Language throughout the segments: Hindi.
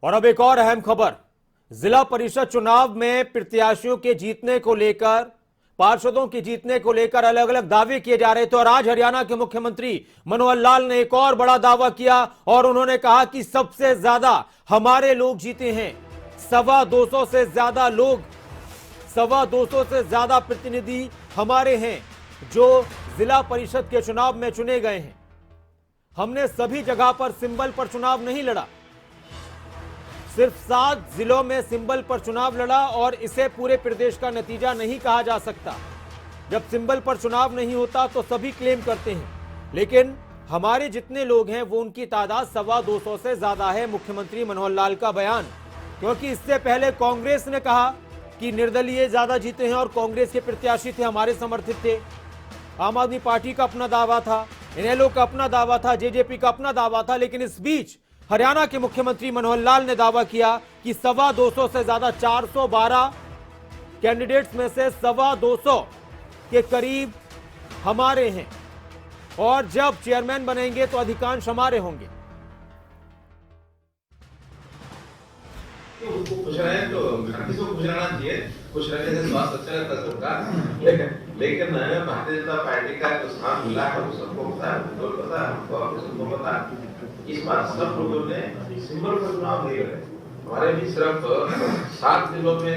और अब एक और अहम खबर। जिला परिषद चुनाव में प्रत्याशियों के जीतने को लेकर, पार्षदों के जीतने को लेकर अलग अलग दावे किए जा रहे थे और आज हरियाणा के मुख्यमंत्री मनोहर लाल ने एक और बड़ा दावा किया और उन्होंने कहा कि सबसे ज्यादा हमारे लोग जीते हैं। 225 से ज्यादा लोग, 225 से ज्यादा प्रतिनिधि हमारे हैं जो जिला परिषद के चुनाव में चुने गए हैं। हमने सभी जगह पर सिंबल पर चुनाव नहीं लड़ा, सिर्फ 7 जिलों में सिंबल पर चुनाव लड़ा और इसे पूरे प्रदेश का नतीजा नहीं कहा जा सकता। जब सिंबल पर चुनाव नहीं होता तो सभी क्लेम करते हैं, लेकिन हमारे जितने लोग हैं वो उनकी तादाद 225 से ज्यादा है। मुख्यमंत्री मनोहर लाल का बयान, क्योंकि इससे पहले कांग्रेस ने कहा कि निर्दलीय ज्यादा जीते हैं और कांग्रेस के प्रत्याशी थे हमारे समर्थित थे। आम आदमी पार्टी का अपना दावा था, इनेलो का अपना दावा था, जेजेपी का अपना दावा था, लेकिन इस बीच हरियाणा के मुख्यमंत्री मनोहर लाल ने दावा किया कि 225 से ज्यादा, 412 कैंडिडेट्स में से 225 के करीब हमारे हैं और जब चेयरमैन बनेंगे तो अधिकांश हमारे होंगे। उसको खुश रहे तो किसी को खुश रहना चाहिए, खुश रहने से स्वास्थ्य अच्छा रहता है सबका। लेकिन भारतीय जनता पार्टी का जो स्थान मिला है वो सबको पता है, हमको पता है, हमको आपको सबको पता है। इस बार सब लोगों ने सिंबल पर चुनाव नहीं लड़े। हमारे भी सिर्फ 7 जिलों में,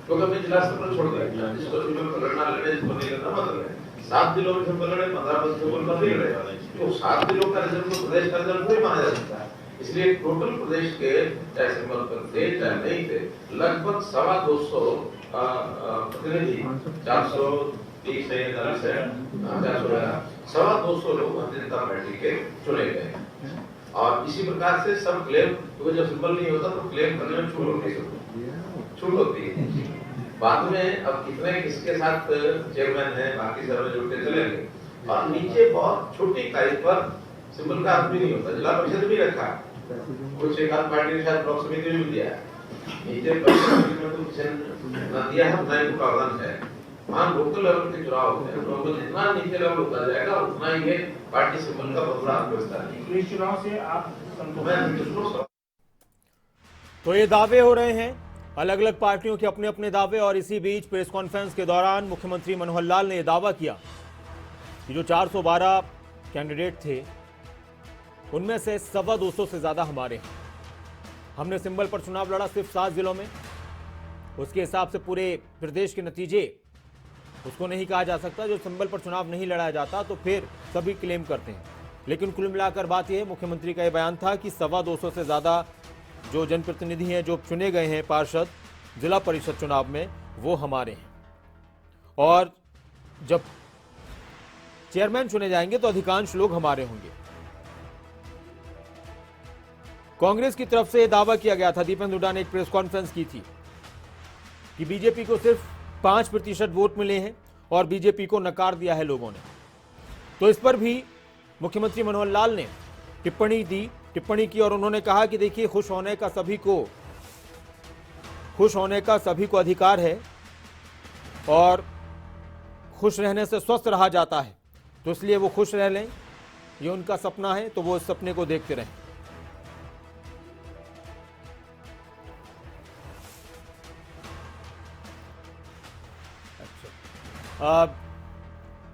क्योंकि हमने जिला स्तर पर छोड़ दिया, जिसको सिंबल पर लड़ना लड़े, जिसको नहीं लड़ना मत लड़े। 7 जिलों में सिंबल लड़े, 15 सिंबल पर नहीं लड़े। तो 7 जिलों का रिजल्ट तो प्रदेश का रिजल्ट नहीं माना जा सकता है। इसलिए टोटल प्रदेश के चाहे सिंबल पर थे चाहे नहीं थे, लगभग 225 प्रतिनिधि, 430 है, 225 लोग भारतीय जनता पार्टी के चुने गए। और इसी प्रकार से सब क्लेम, क्योंकि जब सिंबल नहीं होता तो क्लेम करने में छूट होती है। बाद में अब कितने किसके साथ चेयरमैन है, बाकी सर्वे जुड़ते चलेंगे। और नीचे बहुत छोटी इकाई पर सिंबल का अर्थ भी नहीं होता। जिला परिषद भी रखा, कुछ एक आध पार्टी ने शायद ब्लॉक समिति में भी दिया है। नीचे परिषद में तो किसी ने दिया है, उतना ही प्रावधान है। वहाँ लोकल लेवल के चुनाव होते हैं, लोकल जितना नीचे लेवल होता जाएगा उतना ही ये पार्टी सिंबल का बदला व्यवस्था है। इस चुनाव से आप तो ये दावे हो रहे हैं, अलग अलग पार्टियों के अपने अपने दावे। और इसी बीच प्रेस कॉन्फ्रेंस के दौरान मुख्यमंत्री मनोहर लाल ने यह दावा किया कि जो 412 कैंडिडेट थे उनमें से 225 से ज्यादा हमारे हैं। हमने सिंबल पर चुनाव लड़ा सिर्फ 7 जिलों में, उसके हिसाब से पूरे प्रदेश के नतीजे उसको नहीं कहा जा सकता। जो सिंबल पर चुनाव नहीं लड़ाया जाता तो फिर सभी क्लेम करते हैं, लेकिन कुल मिलाकर बात यह है, मुख्यमंत्री का यह बयान था कि 225 से ज्यादा जो जनप्रतिनिधि हैं, जो चुने गए हैं पार्षद जिला परिषद चुनाव में, वो हमारे हैं। और जब चेयरमैन चुने जाएंगे तो अधिकांश लोग हमारे होंगे। कांग्रेस की तरफ से यह दावा किया गया था, दीपेंद्र हुड्डा ने एक प्रेस कॉन्फ्रेंस की थी कि बीजेपी को सिर्फ 5% वोट मिले हैं और बीजेपी को नकार दिया है लोगों ने। तो इस पर भी मुख्यमंत्री मनोहर लाल ने टिप्पणी की और उन्होंने कहा कि देखिए, खुश होने का सभी को अधिकार है और खुश रहने से स्वस्थ रहा जाता है, तो इसलिए वो खुश रह लें, ये उनका सपना है तो वो इस सपने को देखते रहें।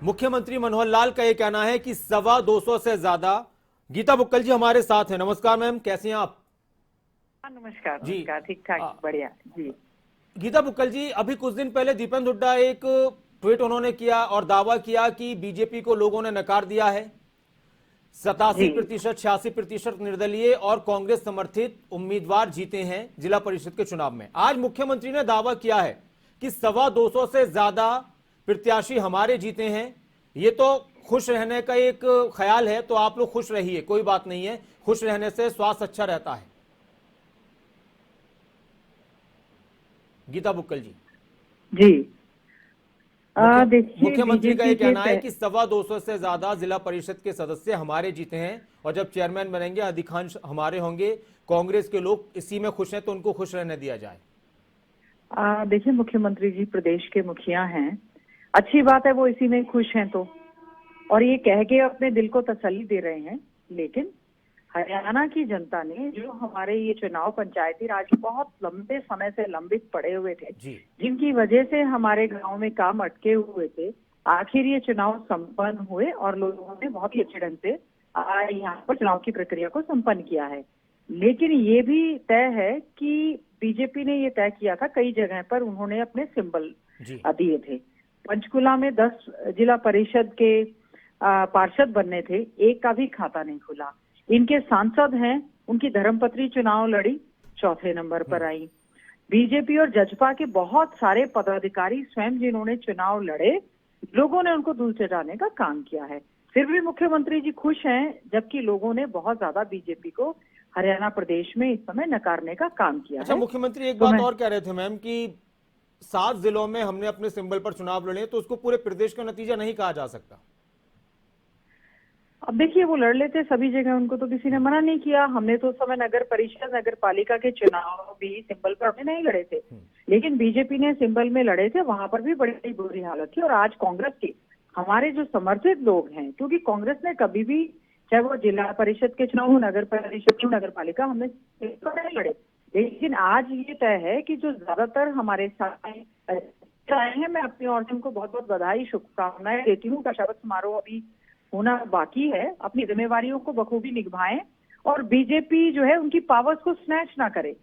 मुख्यमंत्री मनोहर लाल का यह कहना है कि 225 से ज्यादा। गीता बुक्कल जी हमारे साथ हैं। नमस्कार मैम, कैसे हैं आप? नमस्कार जी, ठीक ठाक, बढ़िया जी। गीता बुक्कल जी, अभी कुछ दिन पहले दीपेंद्र हुड्डा एक ट्वीट उन्होंने किया और दावा किया कि बीजेपी को लोगों ने नकार दिया है। 87%, 86% निर्दलीय और कांग्रेस समर्थित उम्मीदवार जीते हैं जिला परिषद के चुनाव में। आज मुख्यमंत्री ने दावा किया है कि 225 से ज्यादा प्रत्याशी हमारे जीते हैं। ये तो खुश रहने का एक ख्याल है, तो आप लोग खुश रहिए, कोई बात नहीं है, खुश रहने से स्वास्थ्य अच्छा रहता है। गीता बुक्कल जी मुख्यमंत्री का यह कहना है कि 225 से ज्यादा जिला परिषद के सदस्य हमारे जीते हैं और जब चेयरमैन बनेंगे अधिकांश हमारे होंगे। कांग्रेस के लोग इसी में खुश हैं तो उनको खुश रहने दिया जाए। देखिए, मुख्यमंत्री जी प्रदेश के मुखिया हैं, अच्छी बात है वो इसी में खुश हैं तो, और ये कह के अपने दिल को तसल्ली दे रहे हैं। लेकिन हरियाणा की जनता ने जो हमारे ये चुनाव पंचायती राज बहुत लंबे समय से लंबित पड़े हुए थे, जी। जिनकी वजह से हमारे गांव में काम अटके हुए थे, आखिर ये चुनाव संपन्न हुए और लोगों ने बहुत ही अच्छे ढंग से यहाँ पर चुनाव की प्रक्रिया को संपन्न किया है। लेकिन ये भी तय है कि बीजेपी ने ये तय किया था, कई जगह पर उन्होंने अपने सिंबल जी। दिए थे। पंचकुला में 10 जिला परिषद के पार्षद बनने थे, एक का भी खाता नहीं खुला। इनके सांसद हैं, उनकी धर्मपत्नी चुनाव लड़ी, चौथे नंबर पर आई। बीजेपी और जजपा के बहुत सारे पदाधिकारी स्वयं जिन्होंने चुनाव लड़े, लोगों ने उनको दूर चटाने का काम किया है। फिर भी मुख्यमंत्री जी खुश हैं, जबकि लोगों ने बहुत ज्यादा बीजेपी को हरियाणा प्रदेश में इस समय नकारने का काम किया अच्छा, है। मुख्यमंत्री एक तो बात मैं- और कह रहे थे मैम कि 7 जिलों में हमने अपने सिंबल पर चुनाव लड़े, तो उसको पूरे प्रदेश का नतीजा नहीं कहा जा सकता। अब देखिए, वो लड़ लेते सभी जगह, उनको तो किसी ने मना नहीं किया। हमने तो उस समय नगर परिषद, नगर पालिका के चुनाव भी सिंबल पर हमने नहीं लड़े थे, लेकिन बीजेपी ने सिंबल में लड़े थे, वहां पर भी बड़ी बुरी हालत थी। और आज कांग्रेस के हमारे जो समर्थित लोग हैं, क्योंकि कांग्रेस ने कभी भी, चाहे वो जिला परिषद के चुनाव हो, नगर परिषद हो, नगर पालिका, हमने नहीं लड़े। लेकिन आज ये तय है कि जो ज्यादातर हमारे साथ आए हैं, मैं अपनी ओर से उनको बहुत बहुत बधाई, शुभकामनाएं देती हूँ। का शपथ समारोह अभी होना बाकी है, अपनी जिम्मेवारियों को बखूबी निभाएं और बीजेपी जो है उनकी पावर्स को स्नैच ना करे।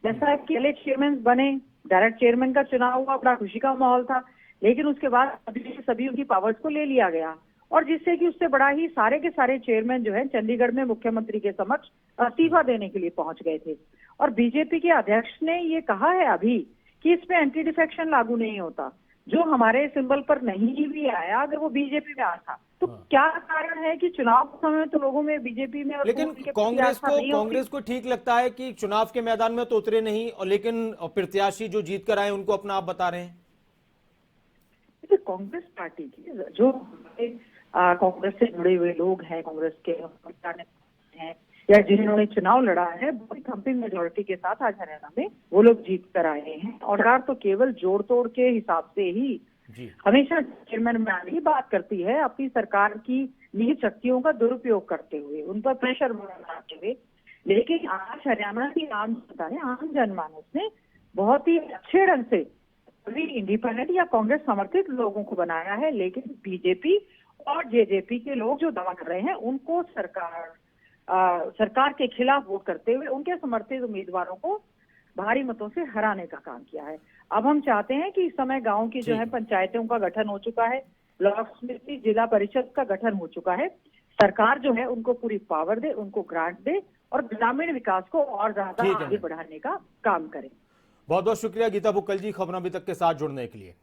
जैसा कि पहले चेयरमैन बने, डायरेक्ट चेयरमैन का चुनाव हुआ, बड़ा खुशी का माहौल था, लेकिन उसके बाद सभी उनकी पावर्स को ले लिया गया, और जिससे कि उससे बड़ा ही सारे के सारे चेयरमैन जो है चंडीगढ़ में मुख्यमंत्री के समक्ष इस्तीफा देने के लिए पहुंच गए थे। और बीजेपी के अध्यक्ष ने ये कहा है अभी कि इसमें एंटी डिफेक्शन लागू नहीं होता। जो हमारे सिंबल पर नहीं भी आया, अगर वो बीजेपी में आता, तो क्या कारण है कि चुनाव के समय तो लोगों में बीजेपी में और लेकिन उनके प्रति कांग्रेस आस्था नहीं होती। कांग्रेस को ठीक लगता है कि चुनाव के मैदान में तो उतरे नहीं, और लेकिन प्रत्याशी जो जीत कर आए उनको अपना आप बता रहे हैं। देखिए, कांग्रेस पार्टी की जो कांग्रेस से जुड़े हुए लोग हैं, कांग्रेस के हैं या जिन्होंने चुनाव लड़ा है, बहुत थम्पिंग मेजोरिटी के साथ आज हरियाणा में वो लोग जीत कर आए हैं। और सरकार तो केवल जोड़ तोड़ के हिसाब से ही जी। हमेशा चेयरमैन मैम ही बात करती है, अपनी सरकार की निहित शक्तियों का दुरुपयोग करते हुए, उन पर प्रेशर बनाते हुए। लेकिन आज हरियाणा की आम जनता ने, आम जनमानस ने बहुत ही अच्छे ढंग से सभी इंडिपेंडेंट या कांग्रेस समर्थित लोगों को बनाया है। लेकिन बीजेपी और जेजेपी के लोग जो दावा कर रहे हैं, उनको सरकार के खिलाफ वोट करते हुए उनके समर्थित उम्मीदवारों को भारी मतों से हराने का काम किया है। अब हम चाहते हैं कि इस समय गांव की जो है पंचायतों का गठन हो चुका है, ब्लॉक समिति, जिला परिषद का गठन हो चुका है। सरकार जो है उनको पूरी पावर दे, उनको ग्रांट दे और ग्रामीण विकास को और ज्यादा आगे बढ़ाने का काम करे। बहुत बहुत शुक्रिया गीता बुक्कल जी, खबरों अभी तक के साथ जुड़ने के लिए।